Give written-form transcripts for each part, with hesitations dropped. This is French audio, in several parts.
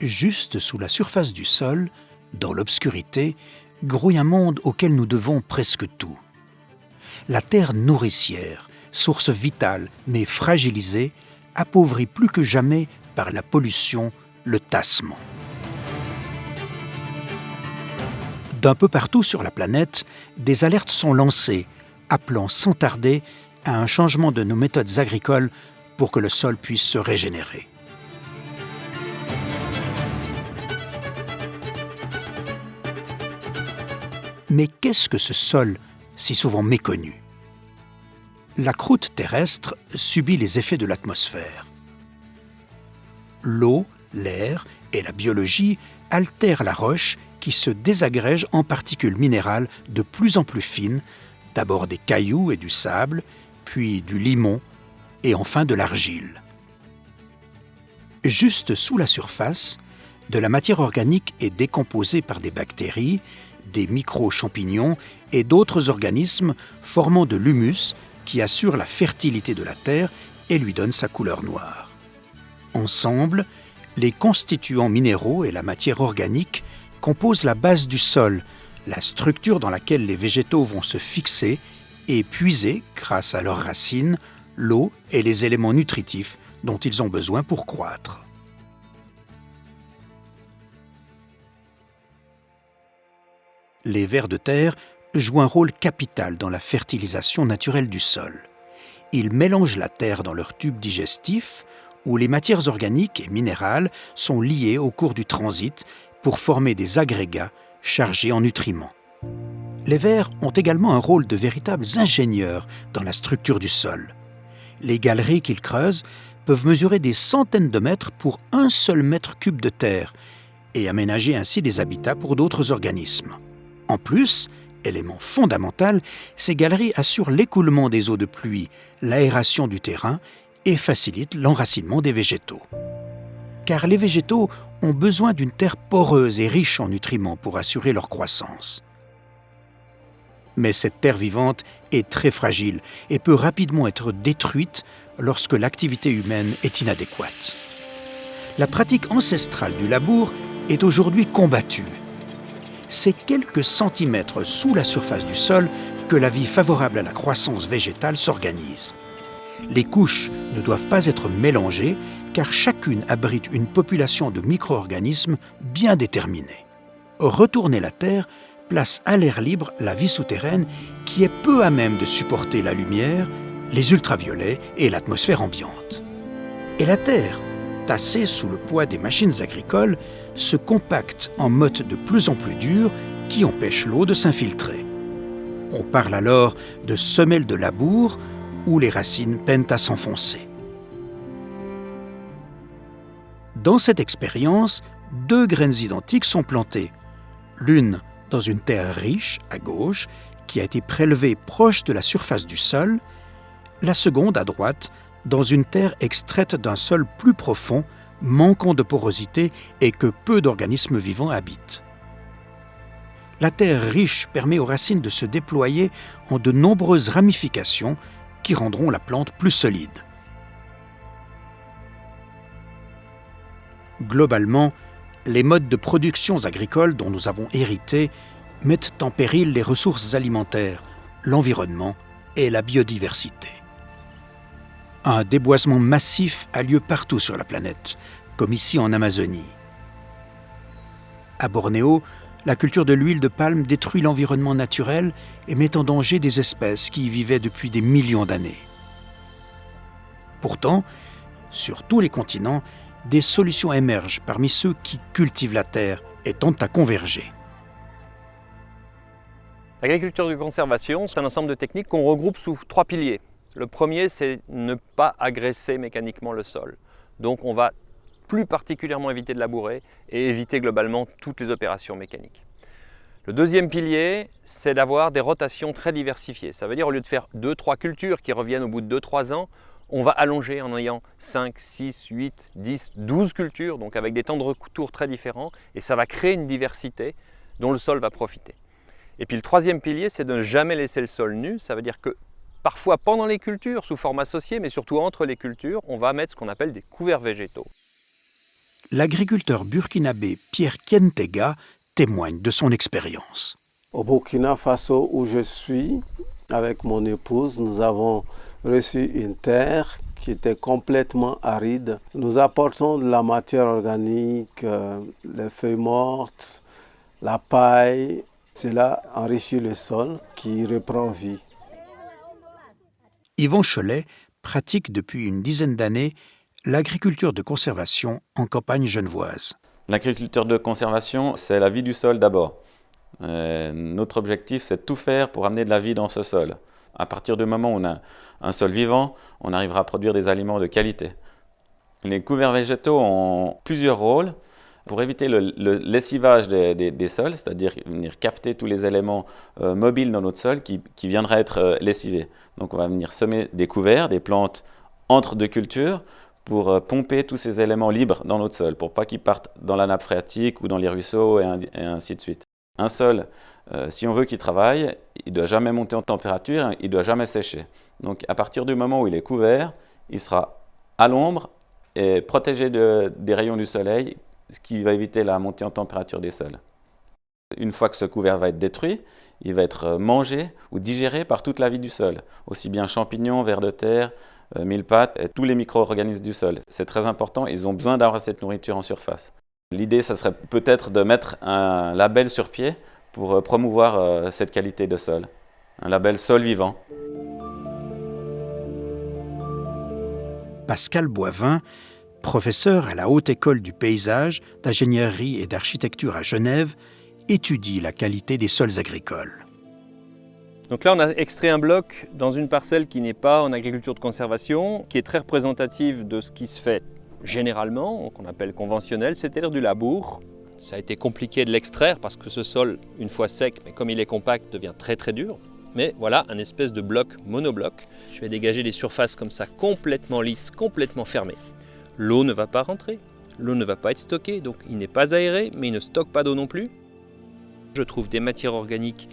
Juste sous la surface du sol, dans l'obscurité, grouille un monde auquel nous devons presque tout. La terre nourricière, source vitale mais fragilisée, appauvrie plus que jamais par la pollution, le tassement. D'un peu partout sur la planète, des alertes sont lancées, appelant sans tarder à un changement de nos méthodes agricoles pour que le sol puisse se régénérer. Mais qu'est-ce que ce sol, si souvent méconnu ? La croûte terrestre subit les effets de l'atmosphère. L'eau, l'air et la biologie altèrent la roche qui se désagrège en particules minérales de plus en plus fines, d'abord des cailloux et du sable, puis du limon et enfin de l'argile. Juste sous la surface, de la matière organique est décomposée par des bactéries, des micro-champignons et d'autres organismes formant de l'humus qui assure la fertilité de la terre et lui donne sa couleur noire. Ensemble, les constituants minéraux et la matière organique composent la base du sol, la structure dans laquelle les végétaux vont se fixer et puiser, grâce à leurs racines, l'eau et les éléments nutritifs dont ils ont besoin pour croître. Les vers de terre jouent un rôle capital dans la fertilisation naturelle du sol. Ils mélangent la terre dans leurs tubes digestifs, où les matières organiques et minérales sont liées au cours du transit pour former des agrégats chargés en nutriments. Les vers ont également un rôle de véritables ingénieurs dans la structure du sol. Les galeries qu'ils creusent peuvent mesurer des centaines de mètres pour un seul mètre cube de terre et aménager ainsi des habitats pour d'autres organismes. En plus, élément fondamental, ces galeries assurent l'écoulement des eaux de pluie, l'aération du terrain et facilitent l'enracinement des végétaux. Car les végétaux ont besoin d'une terre poreuse et riche en nutriments pour assurer leur croissance. Mais cette terre vivante est très fragile et peut rapidement être détruite lorsque l'activité humaine est inadéquate. La pratique ancestrale du labour est aujourd'hui combattue. C'est quelques centimètres sous la surface du sol que la vie favorable à la croissance végétale s'organise. Les couches ne doivent pas être mélangées car chacune abrite une population de micro-organismes bien déterminée. Retourner la terre place à l'air libre la vie souterraine qui est peu à même de supporter la lumière, les ultraviolets et l'atmosphère ambiante. Et la terre, tassée sous le poids des machines agricoles, se compacte en mottes de plus en plus dures qui empêchent l'eau de s'infiltrer. On parle alors de semelles de labour où les racines peinent à s'enfoncer. Dans cette expérience, 2 graines identiques sont plantées. L'une dans une terre riche, à gauche, qui a été prélevée proche de la surface du sol, la seconde à droite, dans une terre extraite d'un sol plus profond, manquant de porosité et que peu d'organismes vivants habitent. La terre riche permet aux racines de se déployer en de nombreuses ramifications qui rendront la plante plus solide. Globalement, les modes de production agricoles dont nous avons hérité mettent en péril les ressources alimentaires, l'environnement et la biodiversité. Un déboisement massif a lieu partout sur la planète, comme ici en Amazonie. À Bornéo, la culture de l'huile de palme détruit l'environnement naturel et met en danger des espèces qui y vivaient depuis des millions d'années. Pourtant, sur tous les continents, des solutions émergent parmi ceux qui cultivent la terre et tentent à converger. L'agriculture de conservation, c'est un ensemble de techniques qu'on regroupe sous 3 piliers. Le premier, c'est ne pas agresser mécaniquement le sol. Donc on va plus particulièrement éviter de labourer et éviter globalement toutes les opérations mécaniques. Le deuxième pilier, c'est d'avoir des rotations très diversifiées. Ça veut dire au lieu de faire 2-3 cultures qui reviennent au bout de 2-3 ans, on va allonger en ayant 5, 6, 8, 10, 12 cultures, donc avec des temps de retour très différents, et ça va créer une diversité dont le sol va profiter. Et puis le troisième pilier, c'est de ne jamais laisser le sol nu. Ça veut dire que parfois pendant les cultures, sous forme associée, mais surtout entre les cultures, on va mettre ce qu'on appelle des couverts végétaux. l'agriculteur burkinabé Pierre Kientega témoigne de son expérience. Au Burkina Faso, où je suis, avec mon épouse, nous avons reçu une terre qui était complètement aride. Nous apportons de la matière organique, les feuilles mortes, la paille. Cela enrichit le sol qui reprend vie. Yvan Cholet pratique depuis une dizaine d'années l'agriculture de conservation en campagne genevoise. L'agriculture de conservation, c'est la vie du sol d'abord. Notre objectif, c'est de tout faire pour amener de la vie dans ce sol. À partir du moment où on a un sol vivant, on arrivera à produire des aliments de qualité. Les couverts végétaux ont plusieurs rôles pour éviter le lessivage des sols, c'est-à-dire venir capter tous les éléments mobiles dans notre sol qui viendraient être lessivés. Donc on va venir semer des couverts, des plantes entre deux cultures, pour pomper tous ces éléments libres dans notre sol, pour pas qu'ils partent dans la nappe phréatique ou dans les ruisseaux et ainsi de suite. Un sol, si on veut qu'il travaille, il ne doit jamais monter en température, il ne doit jamais sécher. Donc à partir du moment où il est couvert, il sera à l'ombre et protégé des rayons du soleil, ce qui va éviter la montée en température des sols. Une fois que ce couvert va être détruit, il va être mangé ou digéré par toute la vie du sol, aussi bien champignons, vers de terre, mille-pattes, et tous les micro-organismes du sol. C'est très important, ils ont besoin d'avoir cette nourriture en surface. L'idée, ça serait peut-être de mettre un label sur pied pour promouvoir cette qualité de sol, un label sol vivant. Pascal Boivin, professeur à la Haute École du paysage, d'ingénierie et d'architecture à Genève, étudie la qualité des sols agricoles. Donc là, on a extrait un bloc dans une parcelle qui n'est pas en agriculture de conservation, qui est très représentative de ce qui se fait généralement, qu'on appelle conventionnel, c'est-à-dire du labour. Ça a été compliqué de l'extraire parce que ce sol, une fois sec, mais comme il est compact, devient très très dur. Mais voilà, un espèce de bloc monobloc. Je vais dégager des surfaces comme ça, complètement lisses, complètement fermées. L'eau ne va pas rentrer, l'eau ne va pas être stockée, donc il n'est pas aéré, mais il ne stocke pas d'eau non plus. Je trouve des matières organiques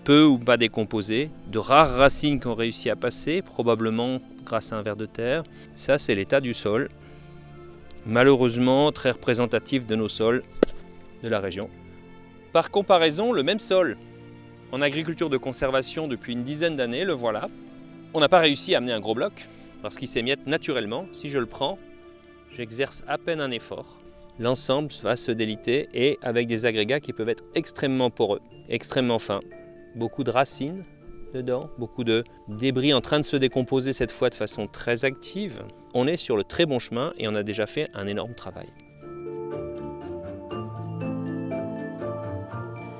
peu ou pas décomposées, de rares racines qui ont réussi à passer, probablement grâce à un ver de terre. Ça, c'est l'état du sol, malheureusement très représentatif de nos sols de la région. Par comparaison, le même sol, en agriculture de conservation depuis une dizaine d'années, le voilà. On n'a pas réussi à amener un gros bloc, parce qu'il s'émiette naturellement. Si je le prends, j'exerce à peine un effort. L'ensemble va se déliter et avec des agrégats qui peuvent être extrêmement poreux, extrêmement fins. Beaucoup de racines dedans, beaucoup de débris en train de se décomposer cette fois de façon très active. On est sur le très bon chemin et on a déjà fait un énorme travail.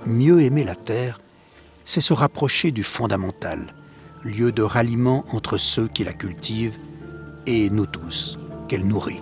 Mieux aimer la terre, c'est se rapprocher du fondamental, lieu de ralliement entre ceux qui la cultivent et nous tous, qu'elle nourrit.